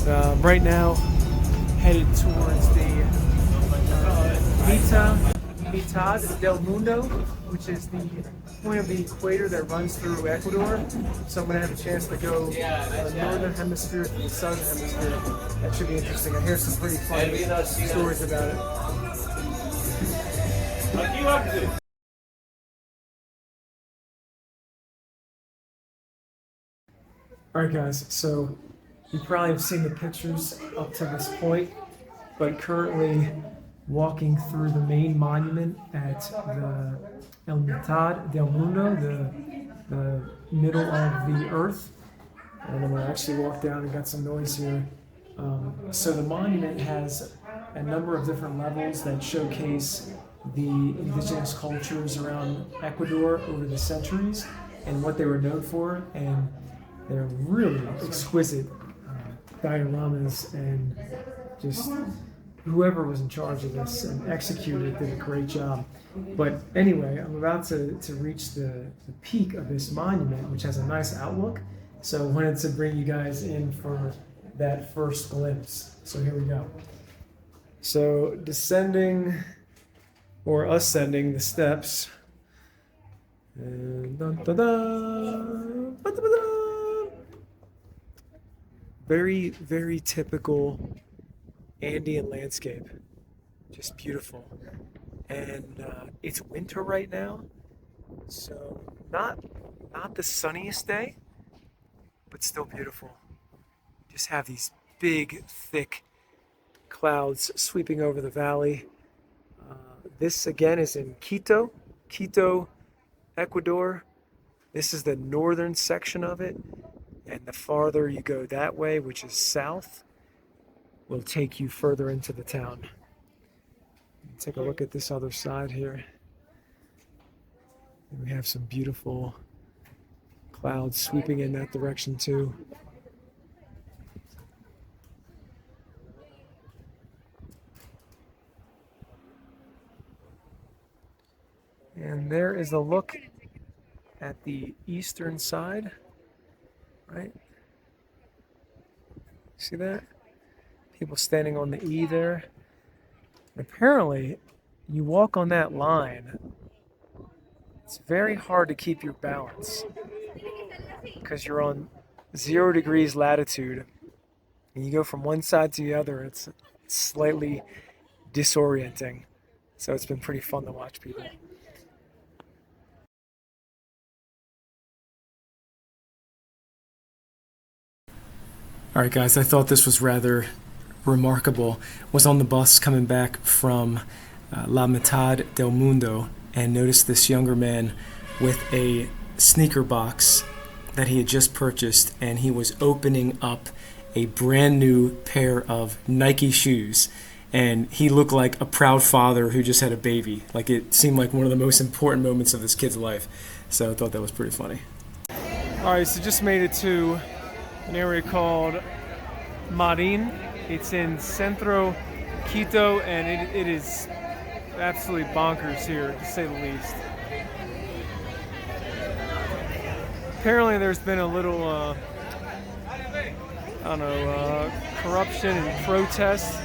Right now, headed towards the Mitad del Mundo, which is the point of the equator that runs through Ecuador. So I'm going to have a chance to go from the northern hemisphere to the southern hemisphere. That should be interesting. I hear some pretty funny stories about it. Alright guys, so you probably have seen the pictures up to this point, but currently walking through the main monument at the El Mitad del Mundo, the middle of the earth. And I'm going to actually walk down and got some noise here. So the monument has a number of different levels that showcase the indigenous cultures around Ecuador over the centuries and what they were known for. And they're really exquisite dioramas, and just whoever was in charge of this and executed did a great job. But anyway, I'm about to reach the peak of this monument, which has a nice outlook. So I wanted to bring you guys in for that first glimpse. So here we go. So descending or ascending the steps. And dun, dun, dun, ba, da, ba, da. Very, very typical Andean landscape. Just beautiful. And it's winter right now, so not the sunniest day, but still beautiful. Just have these big, thick clouds sweeping over the valley. This again is in Quito, Ecuador. This is the northern section of it. And the farther you go that way, which is south, will take you further into the town. Take a look at this other side here. And we have some beautiful clouds sweeping in that direction too. And there is a look at the eastern side. Right? See that? People standing on the E there. Apparently, you walk on that line, it's very hard to keep your balance because you're on 0 degrees latitude and you go from one side to the other. It's slightly disorienting. So it's been pretty fun to watch people. All right, guys, I thought this was rather remarkable. Was on the bus coming back from La Mitad del Mundo and noticed this younger man with a sneaker box that he had just purchased, and he was opening up a brand new pair of Nike shoes. And he looked like a proud father who just had a baby. Like, it seemed like one of the most important moments of this kid's life. So I thought that was pretty funny. All right, so just made it to an area called Marin. It's in Centro Quito, and it is absolutely bonkers here, to say the least. Apparently there's been a little, corruption and protest.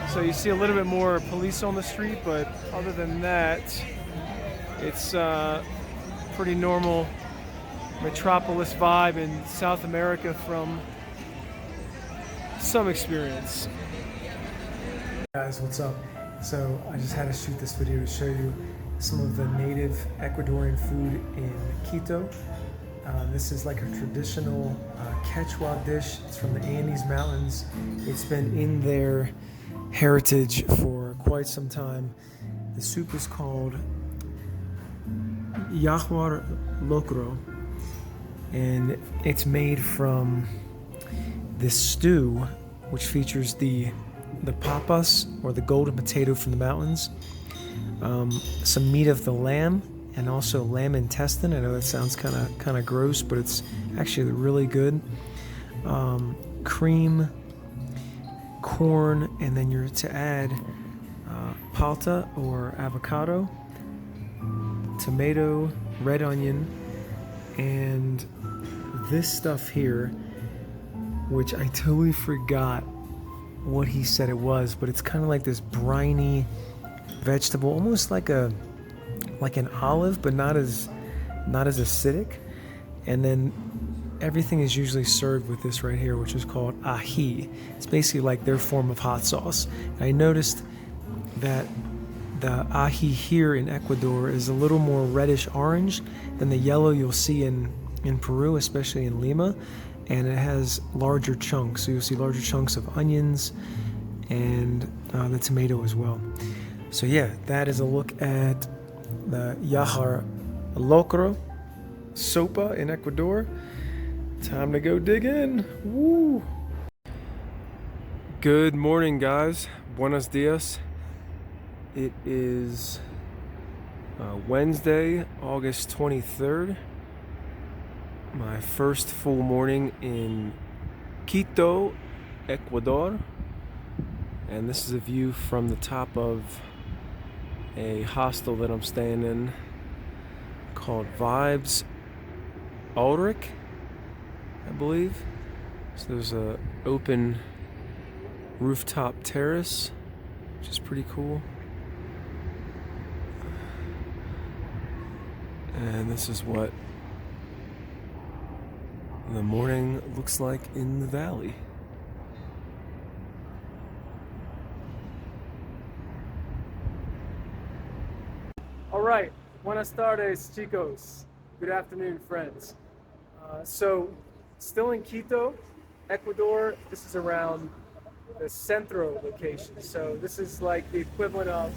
So you see a little bit more police on the street, but other than that, it's pretty normal metropolis vibe in South America from some experience. Guys, what's up? So I just had to shoot this video to show you some of the native Ecuadorian food in Quito. This is like a traditional Quechua dish. It's from the Andes Mountains. It's been in their heritage for quite some time. The soup is called Yaguar Locro, and it's made from this stew, which features the papas, or the golden potato from the mountains, some meat of the lamb, and also lamb intestine. I know that sounds kind of gross, but it's actually really good. Cream, corn, and then you're to add palta or avocado, tomato, red onion, and this stuff here which I totally forgot what he said it was, but it's kind of like this briny vegetable, almost like an olive, but not as acidic. And then everything is usually served with this right here, which is called ají. It's basically like their form of hot sauce. And I noticed that the ají here in Ecuador is a little more reddish orange than the yellow you'll see in Peru, especially in Lima. And it has larger chunks. So you'll see larger chunks of onions and the tomato as well. So yeah, that is a look at the yajar locro sopa in Ecuador. Time to go dig in. Woo! Good morning, guys. Buenos dias. It is Wednesday, August 23rd. My first full morning in Quito, Ecuador. And this is a view from the top of a hostel that I'm staying in called Vibes Ulrich, I believe. So there's a open rooftop terrace, which is pretty cool. And this is what the morning looks like in the valley. All right, buenas tardes, chicos. Good afternoon, friends. So, still in Quito, Ecuador. This is around the Centro location. So this is like the equivalent of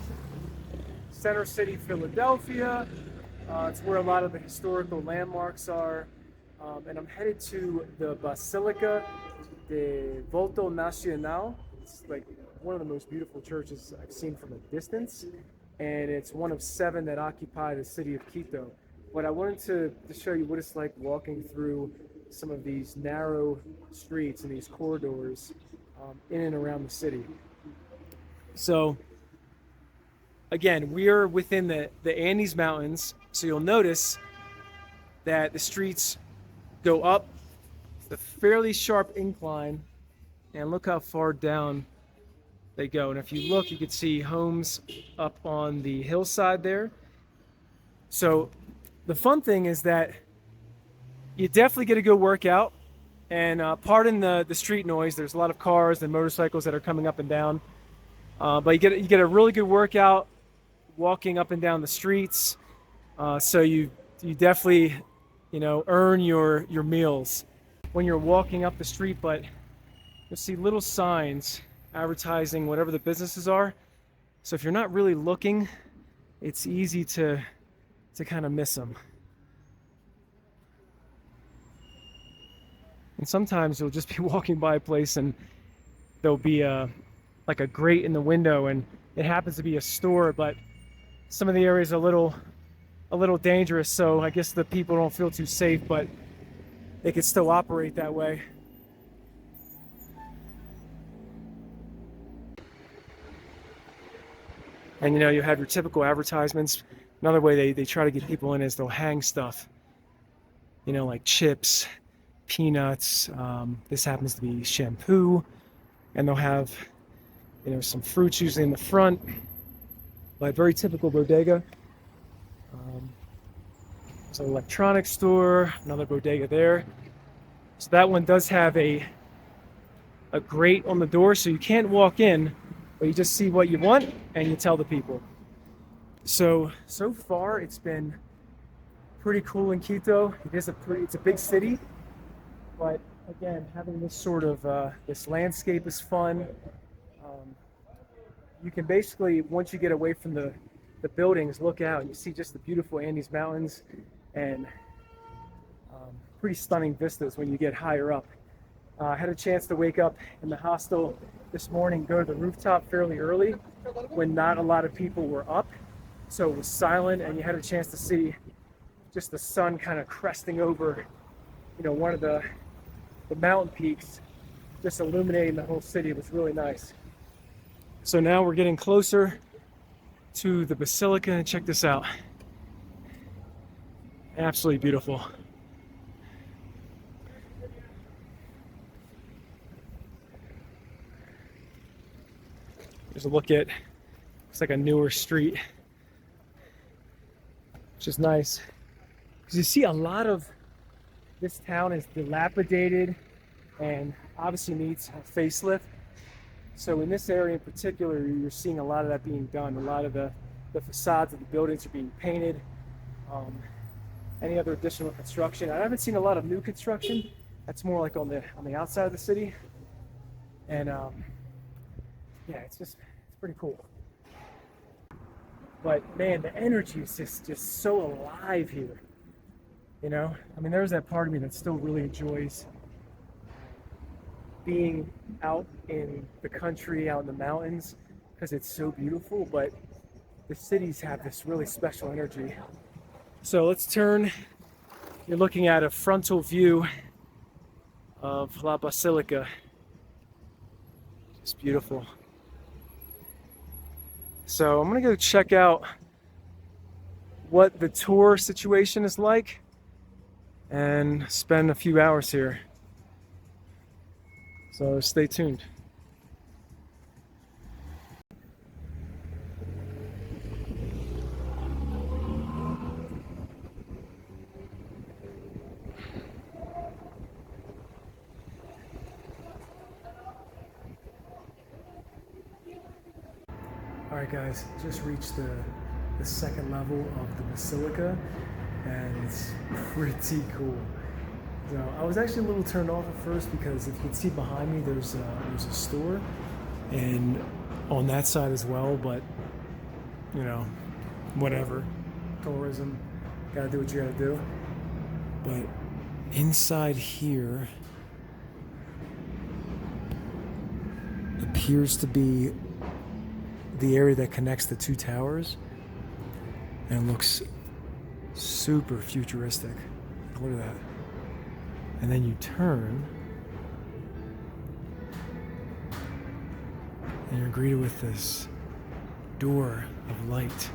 Center City, Philadelphia. It's where a lot of the historical landmarks are. And I'm headed to the Basilica de Voto Nacional. It's like one of the most beautiful churches I've seen from a distance. And it's one of 7 that occupy the city of Quito. But I wanted to show you what it's like walking through some of these narrow streets and these corridors in and around the city. So, again, we are within the Andes Mountains, so you'll notice that the streets go up a fairly sharp incline, and look how far down they go. And if you look, you can see homes up on the hillside there. So the fun thing is that you definitely get a good workout, and pardon the street noise. There's a lot of cars and motorcycles that are coming up and down, but you get a really good workout walking up and down the streets. So you definitely earn your meals when you're walking up the street. But you'll see little signs advertising whatever the businesses are. So if you're not really looking, it's easy to kind of miss them. And sometimes you'll just be walking by a place and there'll be like a grate in the window, and it happens to be a store, but some of the areas are a little dangerous, so I guess the people don't feel too safe, but they can still operate that way. And you have your typical advertisements. Another way they try to get people in is they'll hang stuff, like chips, peanuts. This happens to be shampoo, and they'll have some fruits usually in the front. But very typical bodega. There's an electronics store, another bodega there. So that one does have a grate on the door, so you can't walk in, but you just see what you want and you tell the people. So far it's been pretty cool in Quito. It's a big city, but again, having this sort of this landscape is fun. You can basically, once you get away from the buildings, look out and you see just the beautiful Andes Mountains and pretty stunning vistas when you get higher up. I had a chance to wake up in the hostel this morning, go to the rooftop fairly early when not a lot of people were up. So it was silent, and you had a chance to see just the sun kind of cresting over, one of the mountain peaks, just illuminating the whole city. It was really nice. So now we're getting closer to the Basilica, and check this out. Absolutely beautiful. There's a look at, it's like a newer street, which is nice. Because you see a lot of this town is dilapidated and obviously needs a facelift. So in this area in particular, you're seeing a lot of that being done. A lot of the facades of the buildings are being painted. Any other additional construction. I haven't seen a lot of new construction. That's more like on the outside of the city. And yeah, it's pretty cool. But man, the energy is just so alive here. You know, I mean, there's that part of me that still really enjoys being out in the country, out in the mountains, because it's so beautiful. But the cities have this really special energy. So let's turn. You're looking at a frontal view of La Basilica. It's beautiful. So I'm gonna go check out what the tour situation is like and spend a few hours here. So stay tuned. Alright guys, just reached the second level of the Basilica, and it's pretty cool. So I was actually a little turned off at first because if you can see behind me, there's a store, and on that side as well. But you know, whatever, tourism, gotta do what you gotta do. But inside here appears to be the area that connects the two towers, and it looks super futuristic. Look at that. And then you turn and you're greeted with this door of light.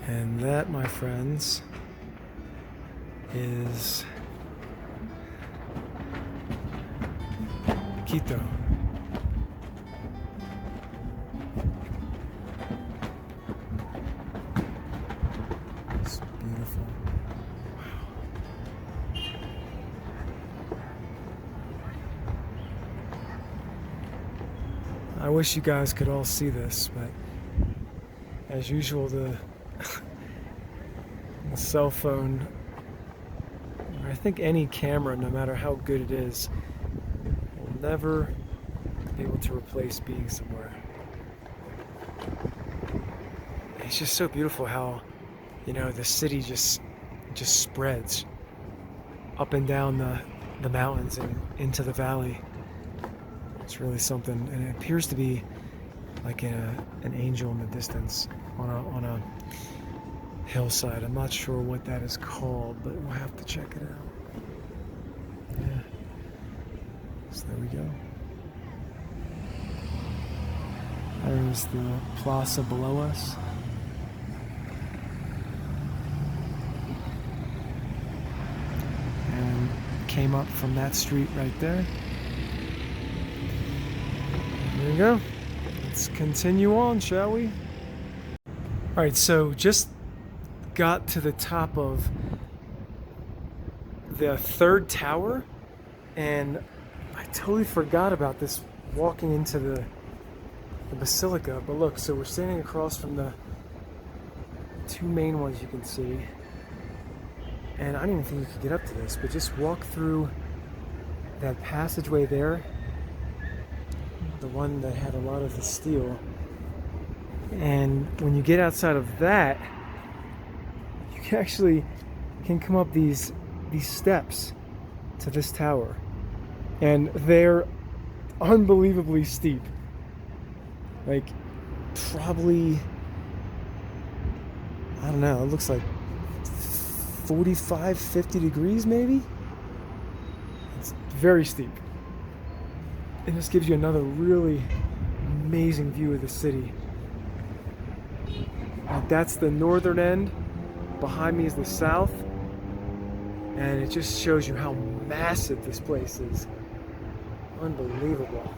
And that, my friends, is Quito. It's beautiful. Wow. I wish you guys could all see this, but as usual, the cell phone, or I think any camera, no matter how good it is, never be able to replace being somewhere. It's just so beautiful how, you know, the city just spreads up and down the mountains and into the valley. It's really something, and it appears to be like an angel in the distance on a hillside. I'm not sure what that is called, but we'll have to check it out. Yeah. So there we go. There's the plaza below us. And came up from that street right there. There you go. Let's continue on, shall we? Alright, so just got to the top of the third tower, and I totally forgot about this walking into the Basilica. But look, so we're standing across from the two main ones you can see, and I don't even think you could get up to this, but just walk through that passageway there, the one that had a lot of the steel, and when you get outside of that, you actually can come up these steps to this tower. And they're unbelievably steep. Like, probably, I don't know, it looks like 45, 50 degrees maybe? It's very steep. And this gives you another really amazing view of the city. That's the northern end. Behind me is the south. And it just shows you how massive this place is. Unbelievable.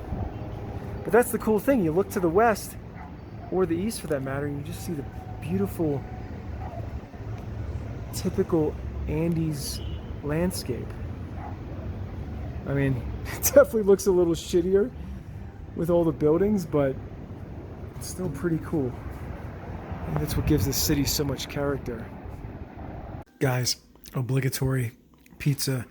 But that's the cool thing. You look to the west, or the east for that matter, and you just see the beautiful, typical Andes landscape. I mean, it definitely looks a little shittier with all the buildings, but it's still pretty cool. And that's what gives the city so much character. Guys, obligatory pizza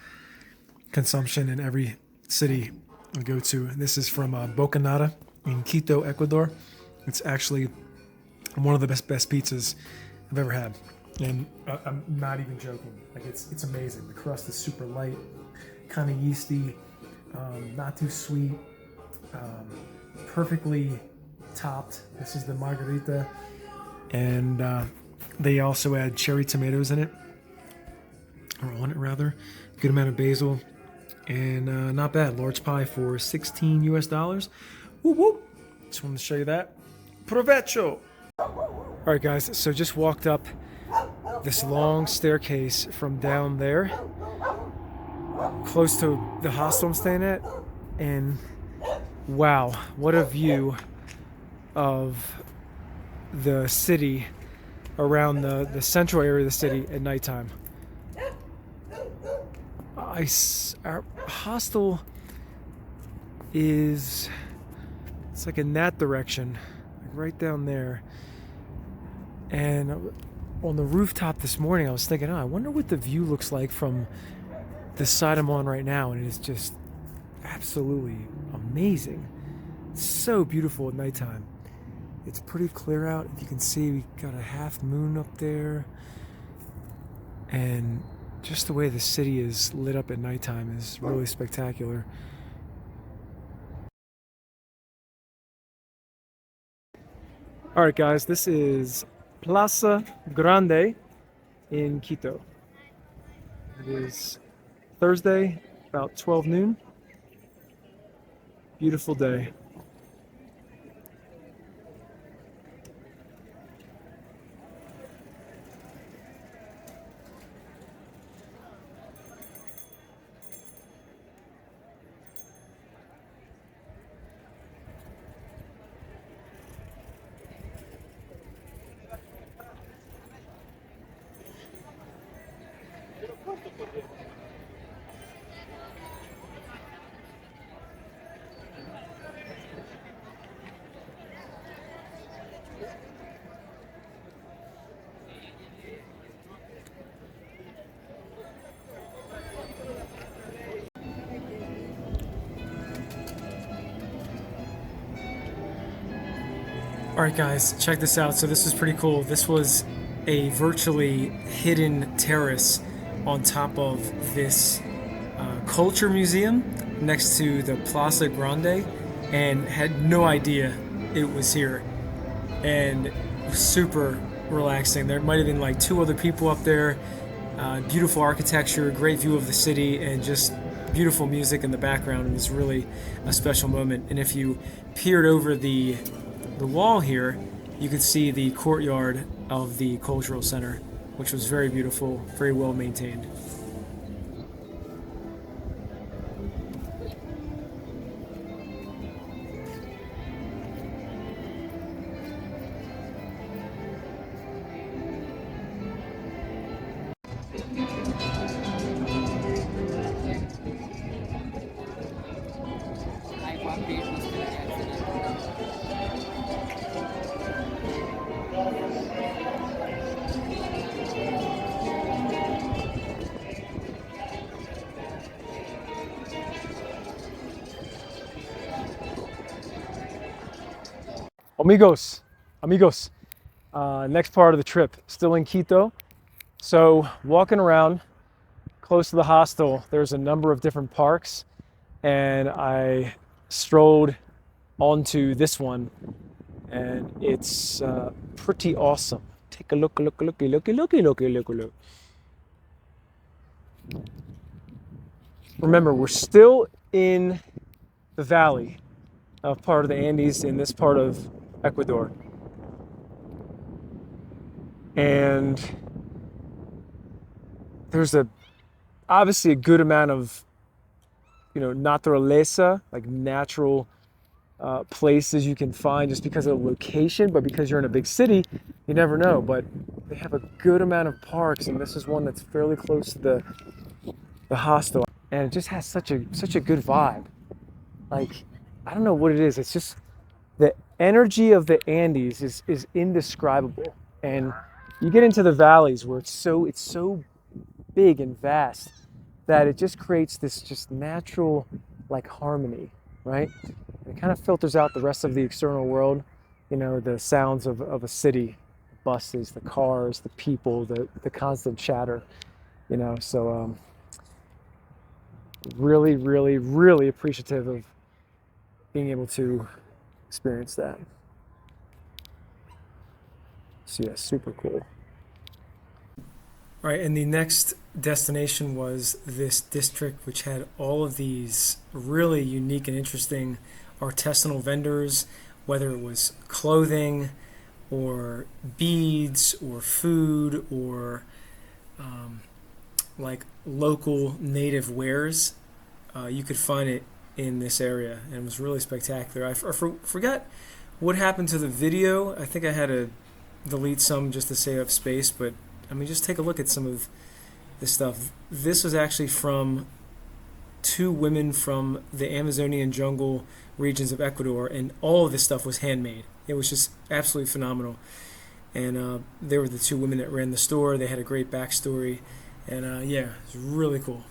consumption in every city we go to. This is from Bocanada in Quito, Ecuador. It's actually one of the best pizzas I've ever had, and I'm not even joking. Like it's amazing. The crust is super light, kind of yeasty, not too sweet, perfectly topped. This is the margarita, and they also add cherry tomatoes in it, or on it rather. Good amount of basil, and not bad. Large pie for $16 US. Woo woo! Just wanted to show you that. Provecho! All right, guys. So just walked up this long staircase from down there, close to the hostel I'm staying at, and wow, what a view of the city around the central area of the city at nighttime. Our hostel it's like in that direction, like right down there. And on the rooftop this morning, I was thinking, I wonder what the view looks like from the side I'm on right now, and it's just absolutely amazing. It's so beautiful at nighttime. It's pretty clear out. You can see we got a half moon up there, and just the way the city is lit up at nighttime is really spectacular. All right, guys, this is Plaza Grande in Quito. It is Thursday, about 12 noon. Beautiful day. Alright guys, check this out. So this is pretty cool. This was a virtually hidden terrace on top of this culture museum next to the Plaza Grande, and had no idea it was here. And it was super relaxing. There might have been like 2 other people up there. Beautiful architecture, great view of the city, and just beautiful music in the background. It was really a special moment. And if you peered over the wall here, you could see the courtyard of the cultural center, which was very beautiful, very well maintained. Amigos, next part of the trip, still in Quito. So walking around close to the hostel, there's a number of different parks, and I strolled onto this one, and it's pretty awesome. Take a look. Remember, we're still in the valley of part of the Andes in this part of Ecuador. And there's obviously a good amount of naturaleza, like natural places you can find just because of the location, but because you're in a big city, you never know. But they have a good amount of parks, and this is one that's fairly close to the hostel, and it just has such a good vibe. Like, I don't know what it is. It's just the energy of the Andes is indescribable, and you get into the valleys where it's so big and vast that it just creates this just natural like harmony, right? It kind of filters out the rest of the external world, the sounds of a city, the buses, the cars, the people, the constant chatter, So really, really, really appreciative of being able to experience that. So yeah, super cool. All right, and the next destination was this district, which had all of these really unique and interesting artisanal vendors, whether it was clothing or beads or food or like local native wares. You could find it in this area, and it was really spectacular. I forgot what happened to the video. I think I had to delete some just to save up space, but I mean, just take a look at some of this stuff. This was actually from two women from the Amazonian jungle regions of Ecuador, and all of this stuff was handmade. It was just absolutely phenomenal. And they were the two women that ran the store. They had a great backstory, and yeah, it was really cool.